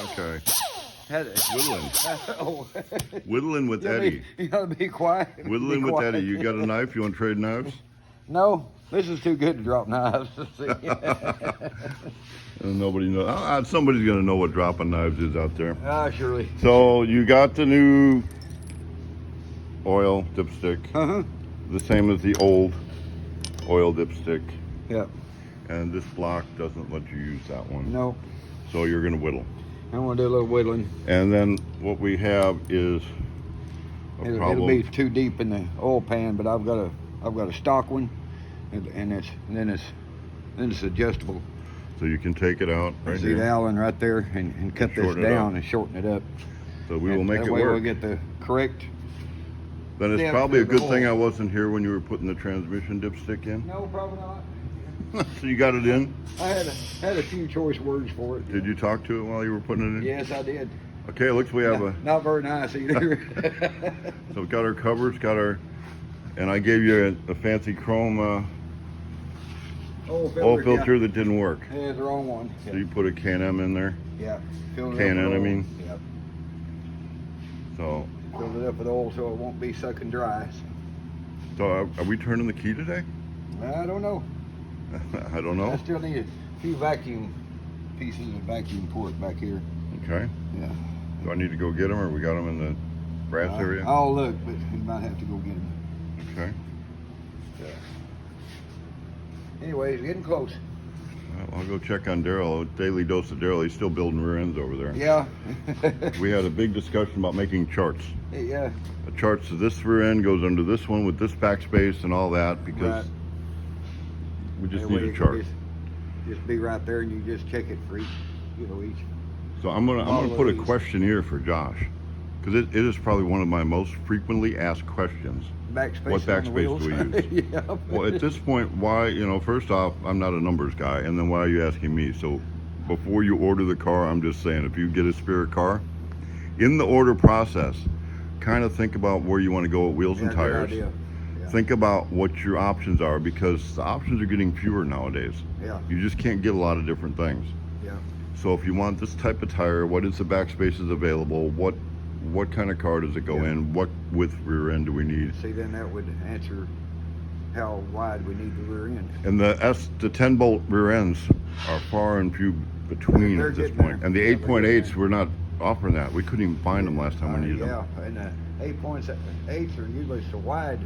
Okay. Whittling. Oh. Whittling with Eddie. You gotta be quiet. Whittling with Eddie. You got a knife? You want to trade knives? No, this is too good to drop knives. Nobody knows. Somebody's going to know what dropping knives is out there. Surely. So you got the new oil dipstick. Uh-huh. The same as the old oil dipstick. Yep. And this block doesn't let you use that one. No. So you're going to whittle. I'm gonna do a little whittling. And then what we have is It'll be too deep in the oil pan, but I've got a stock one, and then it's adjustable. So you can take it out right See here. the Allen right there, and cut this down and shorten it up. So we will make it work. That way we'll get the correct. Then it's probably a good thing I wasn't here when you were putting the transmission dipstick in. No, probably not. So you got it in? I had a few choice words for it. Did you talk to it while you were putting it in? Yes, I did. Okay, it looks we have not very nice either. So we got our covers, and I gave you a fancy chrome oil filter that didn't work. Yeah, the wrong one. So you put a K&M in there? Yeah. K&N, I mean. Yep. So. Filled it up with oil so it won't be sucking dry. So are we turning the key today? I don't know. I don't know. I still need a few vacuum pieces of vacuum port back here. Okay. Yeah. Do I need to go get them, or we got them in the brass area? I'll look, but you might have to go get them. Okay. Yeah. Anyways, getting close. I'll go check on Daryl. Daily dose of Daryl. He's still building rear ends over there. Yeah. We had a big discussion about making charts. Yeah. The charts of this rear end goes under this one with this backspace and all that, because we just need a chart. Just be right there, and you just check it for each. So I'm gonna put a questionnaire for Josh, because it is probably one of my most frequently asked questions. Backspace. What backspace do we use? Yeah. Well, at this point, why? First off, I'm not a numbers guy, and then why are you asking me? So before you order the car, I'm just saying, if you get a Spirit car, in the order process, kind of think about where you want to go with wheels and tires. Yeah. Think about what your options are, because the options are getting fewer nowadays. Yeah. You just can't get a lot of different things. Yeah. So if you want this type of tire, what is the backspaces available? What kind of car does it go in? What width rear end do we need? See, then that would answer how wide we need the rear end. And the 10-bolt rear ends are far and few between at this point. And the 8.8s, we're not offering that. We couldn't even find them last time we needed them. Yeah, and the 8.8s are usually so wide,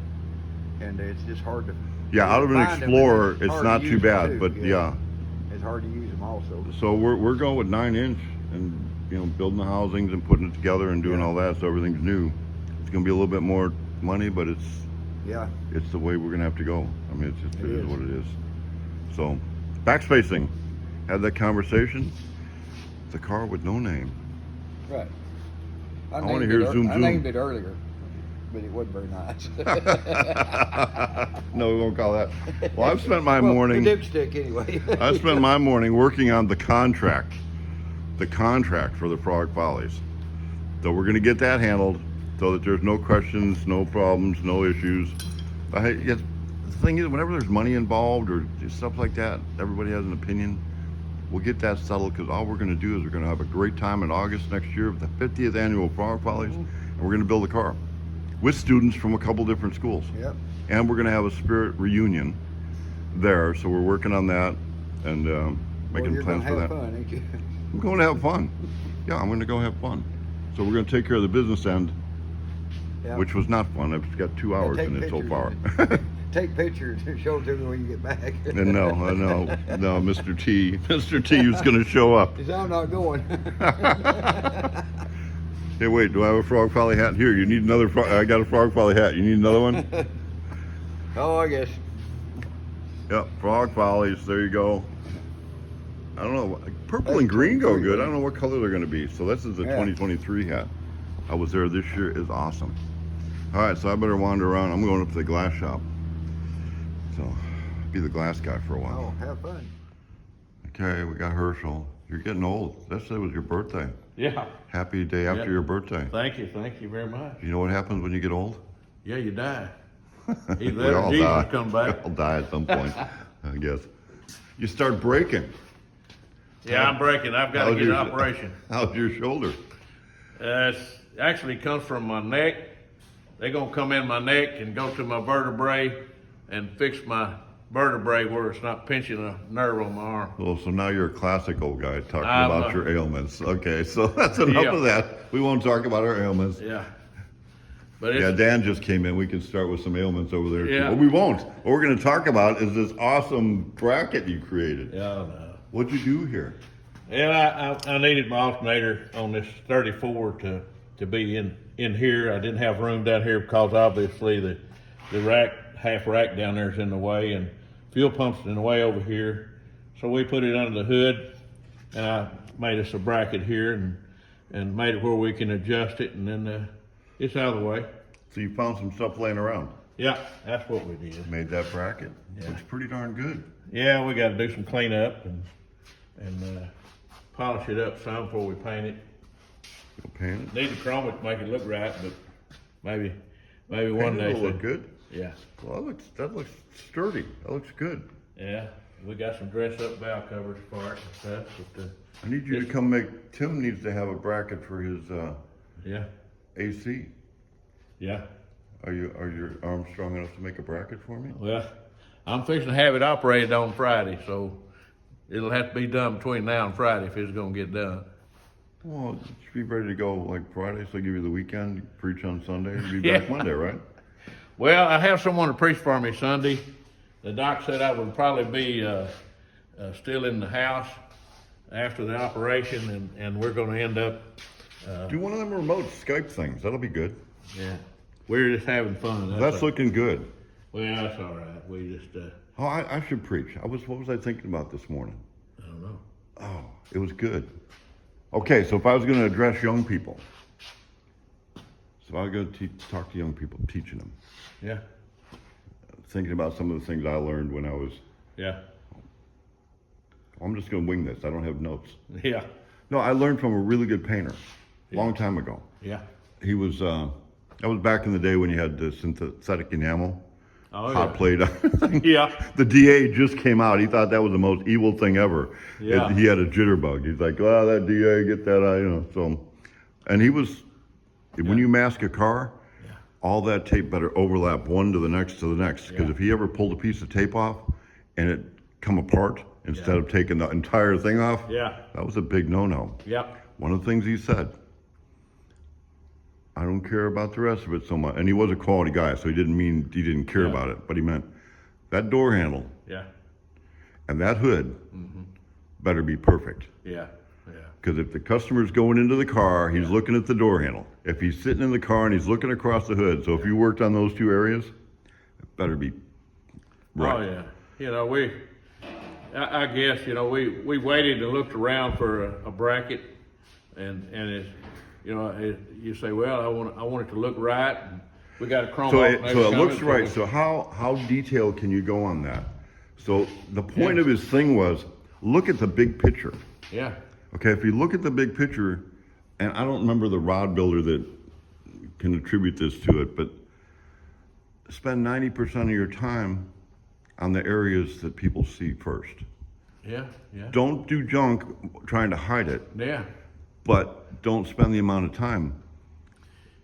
and it's just hard to. Yeah, out of an Explorer, it's not too bad, but yeah. It's hard to use them also. So we're going with 9-inch, and building the housings and putting it together and doing all that, so everything's new. It's going to be a little bit more money, but it's the way we're going to have to go. I mean, it is what it is. So, backspacing. Had that conversation. The car with no name. Right. I want to hear zoom. I named it earlier, but it wasn't very nice. No, we won't call that. Well, I've spent my morning. The dipstick, anyway. I spent my morning working on the contract for the Frog Follies. So we're going to get that handled so that there's no questions, no problems, no issues. The thing is, whenever there's money involved or stuff like that, everybody has an opinion. We'll get that settled, because all we're going to do is we're going to have a great time in August next year of the 50th annual Frog Follies, and we're going to build a car with students from a couple different schools. Yep. And we're going to have a Spirit reunion there, so we're working on that and making plans for that. Fun, ain't you? I'm going to have fun. Yeah, I'm going to go have fun. So we're going to take care of the business end, which was not fun. I've got 2 hours in it so far. Take pictures and show it to me when you get back. And no, Mr. T was going to show up. He said, I'm not going. Hey, wait, do I have a Frog Folly hat? Here, you need another I got a Frog Folly hat. You need another one? Oh, I guess. Yep, Frog Follies, there you go. I don't know, purple and green go good. I don't know what color they're going to be. So this is the 2023 hat. I was there this year. It's awesome. All right, so I better wander around. I'm going up to the glass shop. So, be the glass guy for a while. Oh, have fun. Okay, we got Hershel. You're getting old. Yesterday was your birthday. Yeah. Happy day after your birthday. Thank you very much. You know what happens when you get old? Yeah, you die. We all Jesus die. come back. We all die at some point, I guess. You start breaking. Yeah, I'm breaking. I've got to get an operation. How's your shoulder? It's actually comes from my neck. They're gonna come in my neck and go to my vertebrae and fix my vertebrae where it's not pinching a nerve on my arm. Well, so now you're a classical guy talking about your ailments. Okay, so that's enough Yeah. of that. We won't talk about our ailments. Yeah. But Yeah, it's, Dan just came in. We can start with some ailments over there. Yeah. Too. But we won't. What we're going to talk about is this awesome bracket you created. yeah, no. What'd you do here? Yeah, I needed my alternator on this 34 to be in here. I didn't have room down here because obviously the rack, half rack down there is in the way, and fuel pump's in the way over here. So we put it under the hood, and I made us a bracket here and made it where we can adjust it, and then it's out of the way. So you found some stuff laying around. Yeah, that's what we did. Made that bracket. Yeah. Looks pretty darn good. Yeah, we got to do some cleanup and polish it up some before we paint it. You'll paint it. Need to chrome it to make it look right, but maybe one Paint day. it'll look good. Yeah, Well, that looks sturdy. That looks good. yeah. We got some dress up valve covers for it and stuff. But, I need you to come make. Tim needs to have a bracket for his yeah, AC. yeah. Are your arms strong enough to make a bracket for me? Well, I'm fixing to have it operated on Friday, so it'll have to be done between now and Friday if it's gonna get done. Well, you should be ready to go like Friday, so give you the weekend, preach on Sunday, and be Yeah. back Monday, right? Well, I have someone to preach for me Sunday. The doc said I would probably be still in the house after the operation, and we're going to end up. Do one of them remote Skype things. That'll be good. Yeah, we're just having fun. That's looking good. Well, that's all right. We just Oh, I should preach. What was I thinking about this morning? I don't know. Oh, it was good. Okay, so if I was going to address young people, so I was going to talk to young people, teaching them, Yeah, thinking about some of the things I learned when I was. yeah, I'm just going to wing this. I don't have notes. yeah, No, I learned from a really good painter, long time ago. yeah. He was. That was back in the day when you had the synthetic enamel, Oh hot plate. yeah. The DA just came out. He thought that was the most evil thing ever. Yeah. He had a jitterbug. He's like, oh, that DA, get that out, you know. So, and he was, when you mask a car, all that tape better overlap one to the next to the next. Because if he ever pulled a piece of tape off and it come apart instead of taking the entire thing off, Yeah. that was a big no-no. Yep. One of the things he said, I don't care about the rest of it so much. And he was a quality guy, so he didn't mean he didn't care about it. But he meant that door handle Yeah. and that hood better be perfect. Yeah. Yeah. Because if the customer's going into the car, he's looking at the door handle. If he's sitting in the car and he's looking across the hood, so if you worked on those two areas, it better be right. Oh yeah. You know, I guess, you know, we waited and looked around for a bracket, and it's, you know, you say, well, I want it to look right. And we got a chrome. So alternator it coming, looks right. So how detailed can you go on that? So the point of his thing was, look at the big picture. Yeah. Okay, if you look at the big picture, and I don't remember the rod builder that can attribute this to it, but spend 90% of your time on the areas that people see first. Yeah. Yeah. Don't do junk trying to hide it, Yeah. but don't spend the amount of time.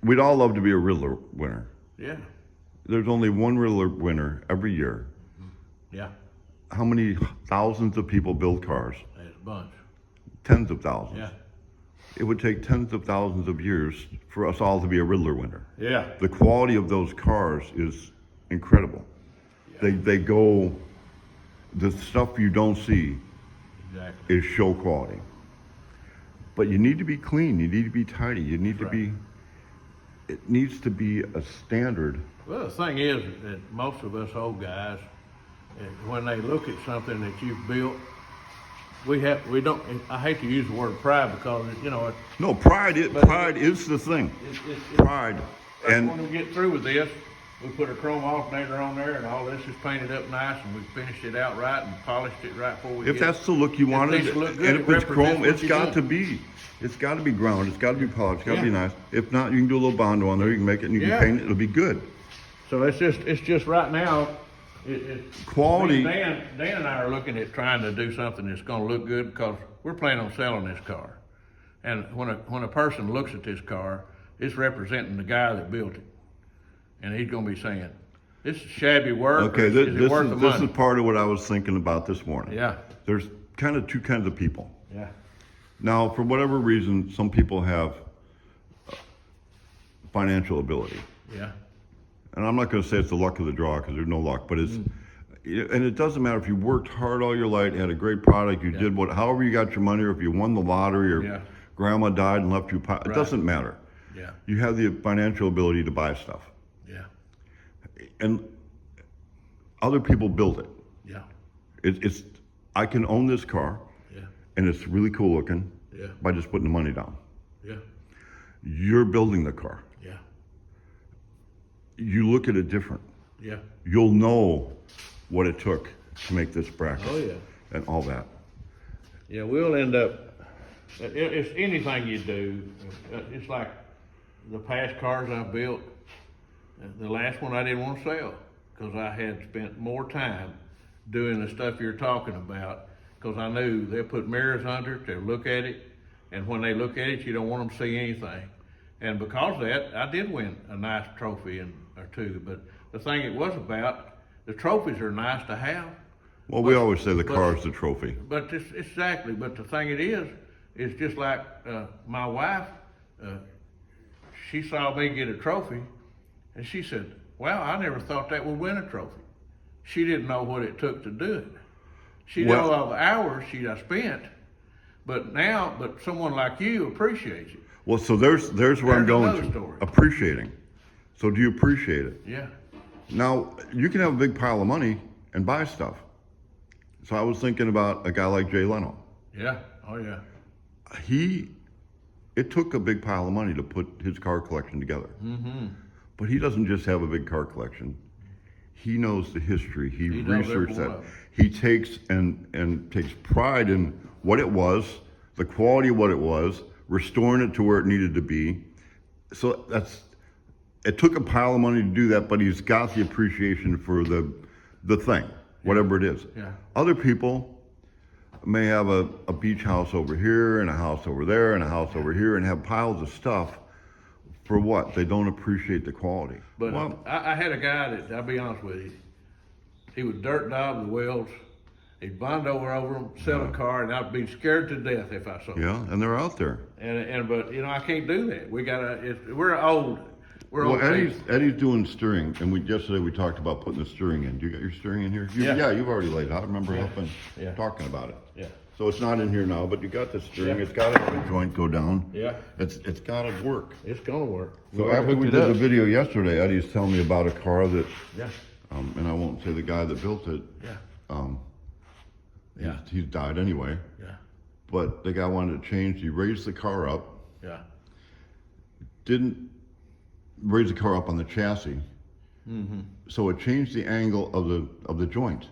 We'd all love to be a Riddler winner. Yeah. There's only one Riddler winner every year. Yeah. How many thousands of people build cars? There's a bunch. Tens of thousands. Yeah. It would take tens of thousands of years for us all to be a Riddler winner. Yeah. The quality of those cars is incredible. They go, the stuff you don't see Exactly. is show quality. But you need to be clean, you need to be tidy, you need to be, it needs to be a standard. Well, the thing is that most of us old guys, when they look at something that you've built, we don't. I hate to use the word pride because you know. No, pride is the thing. Pride. And when we get through with this, we put a chrome alternator on there, and all this is painted up nice, and we finished it out right and polished it right before we. if that's the look you wanted, needs to look good, and it if it's chrome, represents what it's you got done. to be. It's got to be ground. It's got to be polished. It's got to be Yeah. nice. If not, you can do a little Bondo on there. You can make it and you Yeah. can paint it. It'll be good. So it's just right now. Quality. Dan and I are looking at trying to do something that's gonna look good because we're planning on selling this car. And when a person looks at this car, it's representing the guy that built it. And he's gonna be saying, this is shabby work, Okay, or is it worth the this money? is part of what I was thinking about this morning. Yeah, There's kind of two kinds of people. yeah, Now, for whatever reason, some people have financial ability. yeah, And I'm not going to say it's the luck of the draw because there's no luck, but it's, and it doesn't matter if you worked hard all your life, had a great product, you did however you got your money, or if you won the lottery, or Yeah. grandma died and left you, it Right. doesn't matter. yeah, You have the financial ability to buy stuff. yeah, And other people build it. yeah, It's, I can own this car, yeah, and it's really cool looking yeah, by just putting the money down. yeah, You're building the car. yeah, You look at it different. yeah. You'll know what it took to make this bracket. Oh, yeah. And all that. Yeah, we'll end up, it's anything you do, it's like the past cars I've built, the last one I didn't want to sell because I had spent more time doing the stuff you're talking about because I knew they'll put mirrors under it, they'll look at it, and when they look at it, you don't want them to see anything. And because of that, I did win a nice trophy or two, but the thing it was about, the trophies are nice to have. Well, we always say the car is the trophy. But exactly, but the thing it is just like my wife, she saw me get a trophy, and she said, wow, I never thought that would win a trophy. She didn't know what it took to do it. She knew all the hours I spent, but someone like you appreciates it. Well, so there's where I'm There's going another to. story. Appreciating. So do you appreciate it? Yeah, Now, you can have a big pile of money and buy stuff. So I was thinking about a guy like Jay Leno. yeah, oh yeah, It took a big pile of money to put his car collection together. mm-hmm. But he doesn't just have a big car collection. He knows the history. He knows every researched one that. of it. He takes and takes pride in what it was, the quality of what it was, restoring it to where it needed to be. So it took a pile of money to do that, but he's got the appreciation for the thing, whatever it is. Yeah. Other people may have a beach house over here and a house over there and a house over here and have piles of stuff. For what? They don't appreciate the quality. But Well, I had a guy that, I'll be honest with you, he would dirt dog the wheels, he'd bond over them, sell a car, and I'd be scared to death if I saw him. yeah, and they're out there. But I can't do that. We're old. We're Well, old. Eddie's doing steering, and yesterday we talked about putting the steering in. Do you got your steering in here? Yeah. You've already laid out. I remember helping, Yeah. talking about it. Yeah. So it's not in here now, but you got the steering. Yeah. It's got to have a joint go down. Yeah. It's got to work. It's gonna work. So We're after we hooked did it the up. video yesterday, Eddie's telling me about a car that, Yeah. and I won't say the guy that built it. Yeah. Yeah. He's died anyway. Yeah. But the guy wanted to change. He raised the car up. Yeah. Didn't raise the car up on the chassis. Mm-hmm. So it changed the angle of the joint.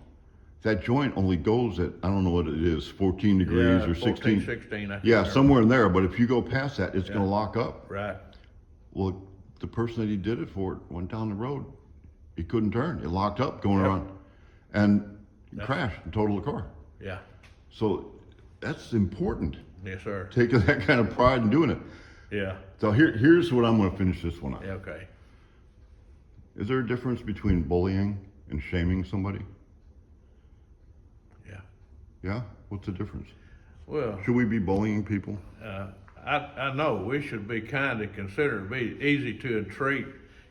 That joint only goes at, I don't know what it is, 14 degrees or 16. 16. I can't Yeah, remember. somewhere in there. But if you go past that, it's going to lock up. Right. Well, the person that he did it for went down the road. He couldn't turn. It locked up going around, and crashed and totaled the car. Yeah. So that's important. Yes, sir. Taking that kind of pride in doing it. Yeah. So here's what I'm going to finish this one up. Yeah, okay. Is there a difference between bullying and shaming somebody? Yeah. Yeah? What's the difference? Well, Should we be bullying people? I know we should be kind and considerate, be easy to entreat,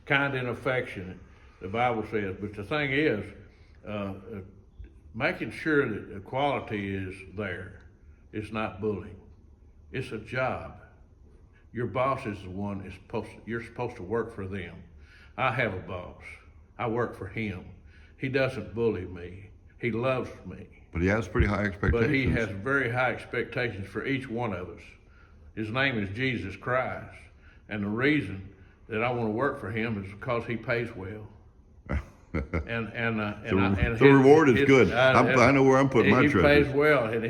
kind and affectionate, the Bible says. But the thing is, making sure that the quality is there. It's not bullying. It's a job. Your boss is the one you're supposed to work for them. I have a boss. I work for him. He doesn't bully me. He loves me. But he has pretty high expectations. But he has very high expectations for each one of us. His name is Jesus Christ. And the reason that I want to work for him is because he pays well. The reward is good. I know where I'm putting my treasure. He pays well, and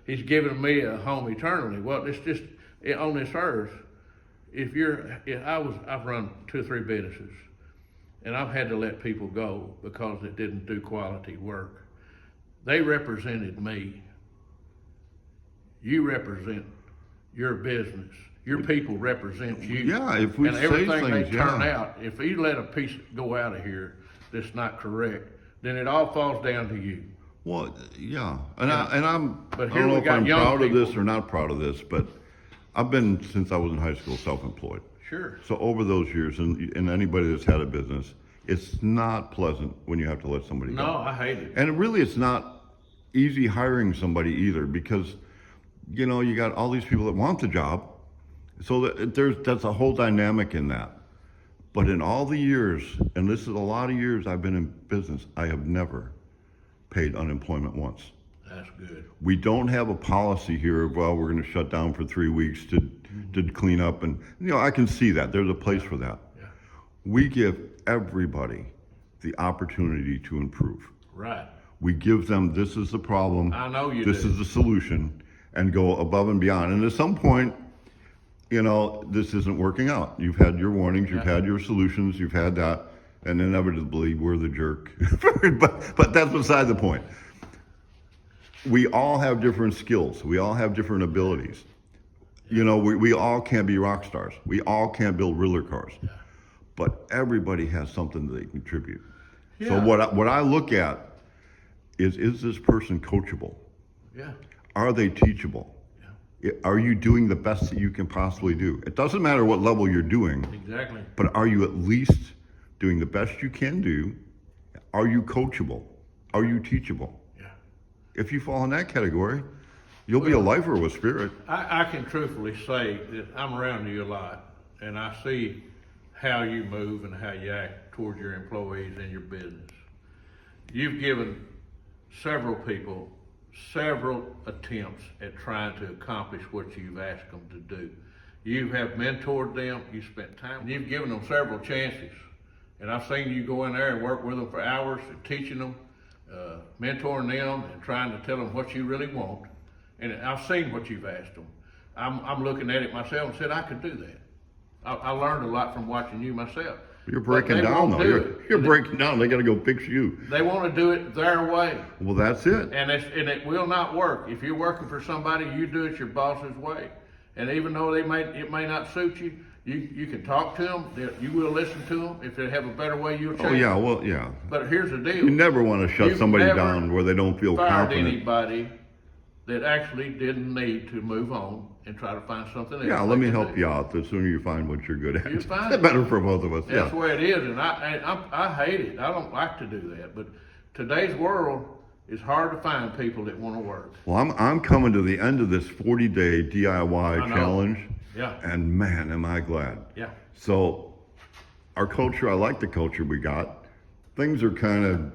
he's given me a home eternally. Well, it's just on this earth. I've run 2 or 3 businesses, and I've had to let people go because it didn't do quality work. They represented me. You represent your business. Your people represent you. Yeah, if we and say everything things, they turn yeah. out, if you let a piece go out of here that's not correct, then it all falls down to you. Well, yeah, and Yeah. I But don't here know we if got I'm young proud of this people. or not proud of this, but I've been, since I was in high school, self-employed. Sure. So over those years, and anybody that's had a business, it's not pleasant when you have to let somebody go. No, I hate it. And really, it's not easy hiring somebody either, because, you know, you got all these people that want the job. So that's a whole dynamic in that. But in all the years, and this is a lot of years I've been in business, I have never paid unemployment once. That's good. We don't have a policy here of, well, we're going to shut down for 3 weeks to clean up. And, you know, I can see that. There's a place for that. Yeah. We give everybody the opportunity to improve. Right. We give them, this is the problem. I know you This do. is the solution, and go above and beyond. And at some point, you know, this isn't working out. You've had your warnings, you've Yeah. had your solutions, you've had that, and inevitably we're the jerk. but that's beside the point. We all have different skills. We all have different abilities. You know, we all can't be rock stars. We all can't build riddler cars. But everybody has something that they contribute. So Yeah. what I look at is this person coachable? Yeah. Are they teachable? Are you doing the best that you can possibly do? It doesn't matter what level you're doing, Exactly. but are you at least doing the best you can do? Are you coachable? Are you teachable? Yeah. If you fall in that category, you'll be a lifer with spirit. I can truthfully say that I'm around you a lot, and I see how you move and how you act toward your employees and your business. You've given several people several attempts at trying to accomplish what you've asked them to do. You have mentored them, you spent time, you've given them several chances. And I've seen you go in there and work with them for hours, teaching them, mentoring them, and trying to tell them what you really want. And I've seen what you've asked them. I'm looking at it myself and said I could do that. I learned a lot from watching you myself. You're But breaking they down won't though. do You're, it. you're breaking down. They got to go fix you. They want to do it their way. Well, that's it. And it will not work. If you're working for somebody, you do it your boss's way. And even though it may not suit you, you can talk to them. You will listen to them. If they have a better way, you'll change. Oh yeah, well yeah. But here's the deal. You never want to shut You've somebody never down where they don't feel fired confident. anybody that actually didn't need to move on and try to find something else. Yeah, they let me can help do. you out. The sooner you find what you're good at, You find the it. better for both of us. That's Yeah. the way it is, and I hate it. I don't like to do that. But today's world is hard to find people that want to work. Well, I'm coming to the end of this 40-day DIY I know. challenge, Yeah, and man, am I glad. yeah, So, our culture, I like the culture we got. Things are kind of,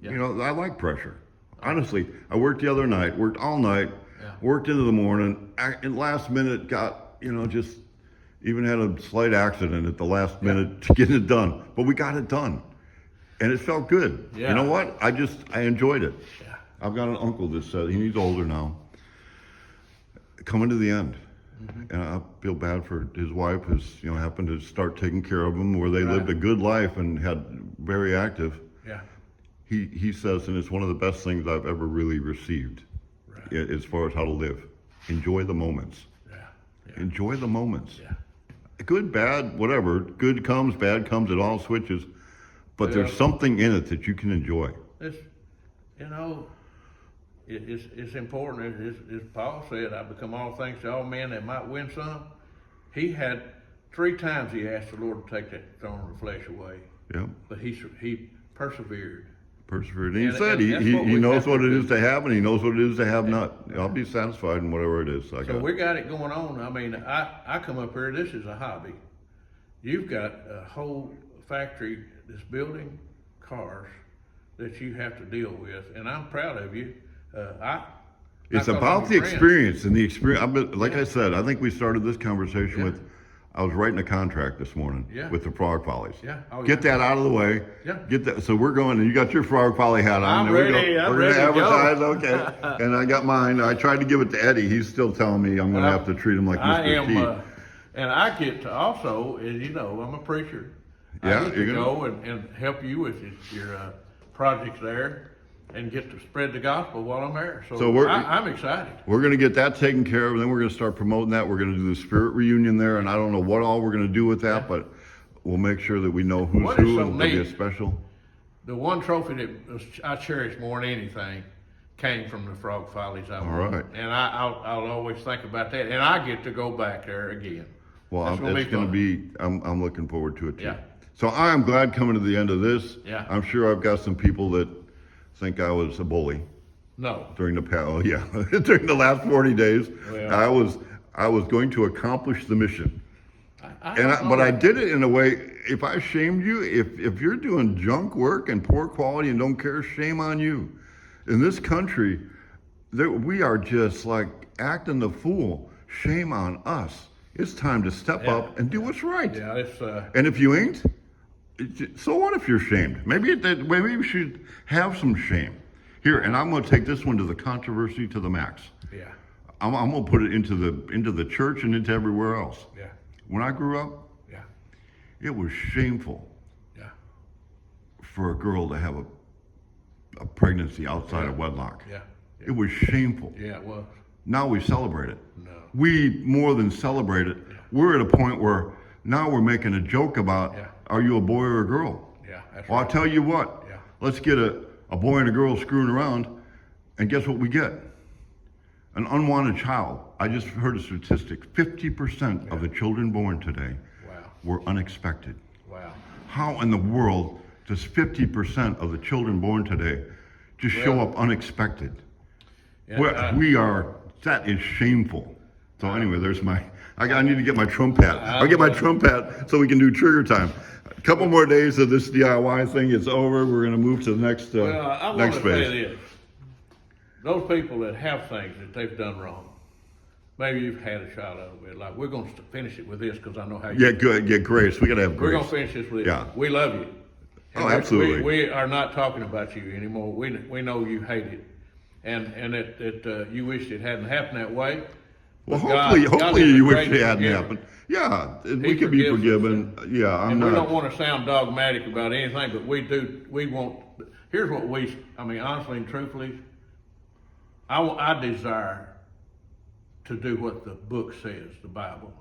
Yeah. you know, I like pressure. Honestly, I worked the other night, worked all night, Yeah. worked into the morning, and last minute got, you know, just even had a slight accident at the last minute to get it done. But we got it done. And it felt good. Yeah. You know what? I enjoyed it. yeah. I've got an uncle that said, he's older now, coming to the end. Mm-hmm. And I feel bad for his wife, who's, you know, happened to start taking care of him, where they Right. lived a good life and had very active. Yeah. He says, and it's one of the best things I've ever really received, Right. as far as how to live. Enjoy the moments. Yeah. Yeah. Enjoy the moments. Yeah. Good, bad, whatever. Good comes, bad comes, it all switches. But there's Yeah. something in it that you can enjoy. It's, you know, it's important. As Paul said, I become all things to all men that might win some. He had 3 times he asked the Lord to take that thorn of the flesh away, Yeah. but he persevered. Persevered. And he And- said and that's he what we knows have to what it do. is to have, and he knows what it is to have not. I'll be satisfied in whatever it is. So we got it going on. I mean, I come up here, this is a hobby. You've got a whole factory that's building cars that you have to deal with, and I'm proud of you. It's because about I'm the your friend. experience, and the experience. Like I said, I think we started this conversation Yeah. with, I was writing a contract this morning Yeah. with the Frog Follies. Yeah. Oh, Get yeah. that out of the way. Yeah. Get that. So we're going, and you got your Frog Folly hat on. I'm There we ready. go. I'm We're ready gonna to go. advertise. Okay. And I got mine. I tried to give it to Eddie. He's still telling me I'm going to have to treat him like I Mr. am, T. and I get to also, as you know, I'm a preacher. Yeah, I get you're to gonna- go and help you with your projects there and get to spread the gospel while I'm there. So I'm excited. We're gonna get that taken care of, and then we're gonna start promoting that. We're gonna do the spirit reunion there, and I don't know what all we're gonna do with that, but we'll make sure that we know who's What is who, so and there'll be a neat? special. The one trophy that I cherish more than anything came from the Frog Follies I won. All right. And I'll always think about that. And I get to go back there again. Well, That's gonna it's be gonna fun. be, I'm looking forward to it too. Yeah. So I am glad coming to the end of this. Yeah. I'm sure I've got some people that think I was a bully No. during during the last 40 days. Well. I was going to accomplish the mission. don't know But I that. did it in a way, if I shamed you, if you're doing junk work and poor quality and don't care, shame on you. In this country, we are just like acting the fool. Shame on us. It's time to step up and do what's right. Yeah, it's And if you ain't, so what if you're shamed? Maybe you should have some shame. Here, and I'm going to take this one to the controversy to the max. yeah. I'm going to put it into the church and into everywhere else. Yeah. When I grew up, Yeah. it was shameful Yeah. for a girl to have a pregnancy outside of wedlock. Yeah. It was shameful. Yeah, it was. Now we celebrate it. No. We more than celebrate it. We're at a point where now we're making a joke about, are you a boy or a girl? Yeah, that's Well, right. I'll tell you what. Yeah. Let's get a boy and a girl screwing around, and guess what we get? An unwanted child. I just heard a statistic. 50% of the children born today Wow. were unexpected. Wow. How in the world does 50% of the children born today just show up unexpected? Yeah, That is shameful. So anyway, there's I need to get my Trump hat. I'll get my Trump hat so we can do trigger time. A couple more days of this DIY thing, it's over. We're gonna move to the next, Well, I want next to phase. say this. Those people that have things that they've done wrong, maybe you've had a child out of it, like, we're going to finish it with this because I know how you Yeah, good. Yeah, grace. We gotta have We're grace. going to finish this with Yeah. this. We love you. Oh, absolutely. We are not talking about you anymore. We know you hate it. And that you wish it hadn't happened that way. Well, But God hopefully is a you wish great it hadn't forgiver. happened. Yeah, we He could be forgives us, forgiven. Yeah, I'm And we don't not. want to sound dogmatic about anything, but we want, here's what honestly and truthfully, I desire to do what the book says, the Bible.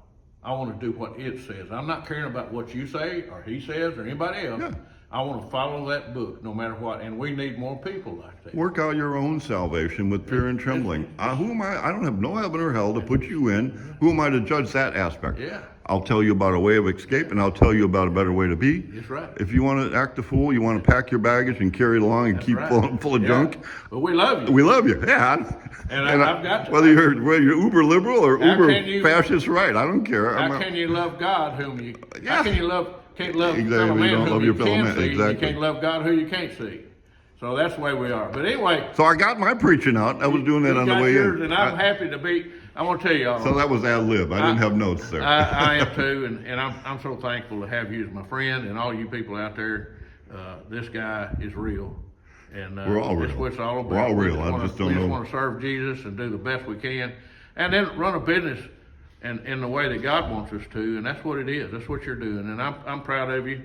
I want to do what it says. I'm not caring about what you say or he says or anybody else. Yeah. I want to follow that book no matter what, and we need more people like that. Work out your own salvation with fear and trembling. Who am I? I don't have no heaven or hell to put you in. Who am I to judge that aspect? Yeah. I'll tell you about a way of escape, and I'll tell you about a better way to be. That's right. If you want to act a fool, you want to pack your baggage and carry it along and keep right. full of Yeah. junk. But we love you. We love you. Yeah. And I've got to. Whether you're uber liberal or How uber can you- fascist right, I don't care. How can you love God whom you? Yeah. How can you can't love Exactly, fellow you man don't whom love you your fellow can man, see? exactly. You can't love God who you can't see. So that's the way we are. But anyway, So I got my preaching out. I was doing that you on the got way yours, in. and I'm happy to be. I want to tell y'all. So that was ad lib. I didn't have notes there. I am too, and I'm so thankful to have you as my friend and all you people out there. This guy is real, and We're all that's real. what it's all about. We're all real. I We just don't we know. want to serve Jesus and do the best we can, and then run a business in the way that God wants us to, and that's what it is. That's what you're doing, and I'm proud of you.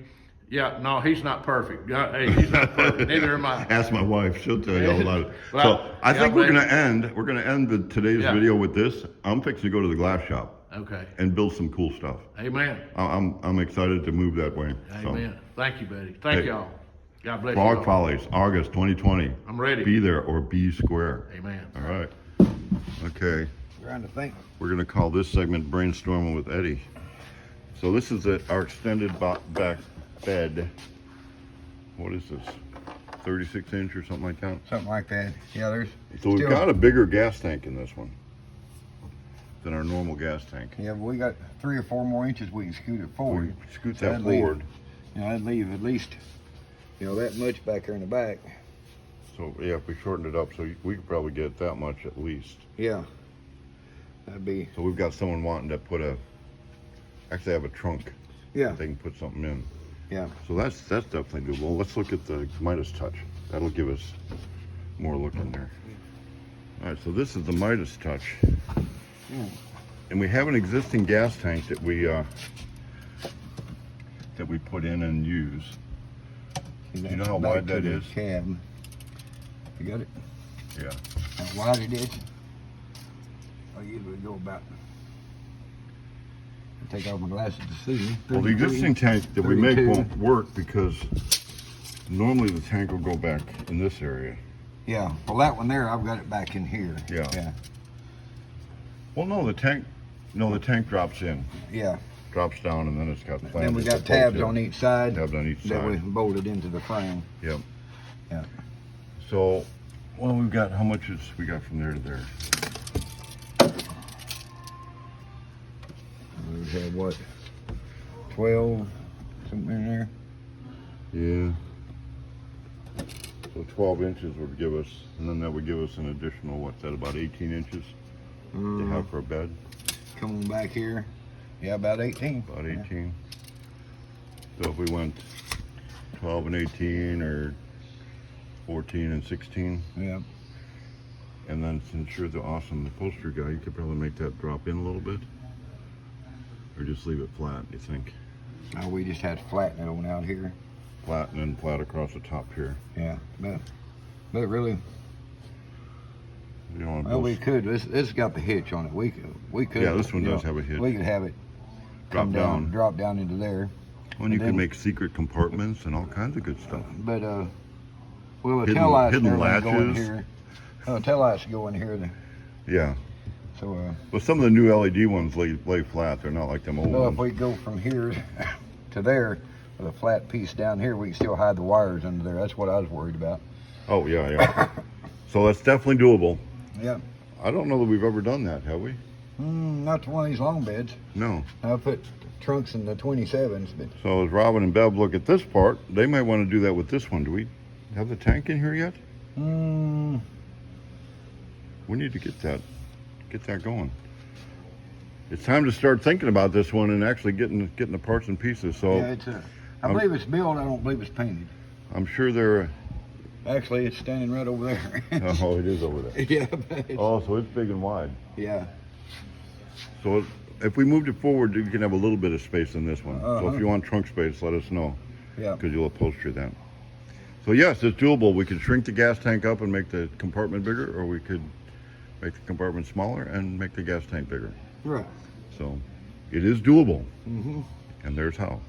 Yeah, no, he's not perfect. Hey, he's not perfect. Neither am I. Ask my wife; she'll tell you all about it. Well, so I think God we're bless gonna end today's Yeah. video with this. I'm fixing to go to the glass shop Okay. and build some cool stuff. Amen. I'm excited to move that way. Amen. Thank you, buddy. Thank Hey. y'all. God bless Frog you. Follies, August 2020. I'm ready. Be there or be square. Amen. All right. Okay. Trying to think. We're gonna call this segment Brainstorming with Eddie. So this is our extended back bed. What is this? 36 inch or something like that? Something like that. Yeah, there's. So we've still- got a bigger gas tank in this one than our normal gas tank. Yeah, but we got 3 or 4 more inches we can scoot it forward. Scoot So that that'd leave- forward. You know, that'd leave at least, that much back there in the back. So yeah, if we shortened it up, so we could probably get that much at least. Yeah. That'd be, So we've got someone wanting to actually have a trunk. yeah, They can put something in. yeah. So that's definitely doable. Let's look at the Midas Touch. That'll give us more look in there. All right, so this is the Midas Touch. And we have an existing gas tank that we that we put in and use. See, You know how back wide to that the is? Cab. You got it? Yeah. How wide it is? I usually go about. I take off my glasses to see. Well, the 32, existing tank that we make 32. won't work because normally the tank will go back in this area. Yeah, well, that one there, I've got it back in here. Yeah. Well, no, the tank drops in, Yeah. drops down, and then it's got Then we got tabs on each side. Tabs on each that we side. bolted into the frame. Yep. Yeah. So, well, we've got, how much is we got from there to there? We had what? 12, something in there. Yeah. So 12 inches would give us, and then that would give us an additional, what's that, about 18 inches to have for a bed? Come on back here. Yeah, about 18. About 18. So if we went 12 and 18 or 14 and 16, Yeah. and then since you're the awesome upholstery guy, you could probably make that drop in a little bit, or just leave it flat, you think? Now we just had to flatten it on out here. Flat and then flat across the top here. Yeah, but really, You don't want to well, we could. This got the hitch on it. We could. Yeah, this one you does know, have a hitch. We could have it Drop come down. drop down into there. Well, and you and can then- make secret compartments and all kinds of good stuff. But well, the Hidden- tail lights hidden never go in latches. here. Tail lights go in here. Yeah. So But some of the new LED ones lay flat. They're not like them old well, if ones. we go from here to there with a flat piece down here, we can still hide the wires under there. That's what I was worried about. Oh, yeah, yeah. So that's definitely doable. Yeah. I don't know that we've ever done that, have we? Not to one of these long beds. No. I put trunks in the 27s, but So as Robin and Bev look at this part, they might want to do that with this one. Do we have the tank in here yet? We need to get that going. It's time to start thinking about this one and actually getting the parts and pieces. So yeah, I believe it's built. I don't believe it's painted. I'm sure they're. Actually, it's standing right over there. Oh, it is over there. Yeah. But it's- Oh, so it's big and wide. Yeah. So if we moved it forward, you can have a little bit of space in this one. So Uh-huh. if you want trunk space, let us know, Yeah. because you'll upholster that. So yes, it's doable. We could shrink the gas tank up and make the compartment bigger, or we could make the compartment smaller and make the gas tank bigger. Right. So it is doable, Mm-hmm. and there's how.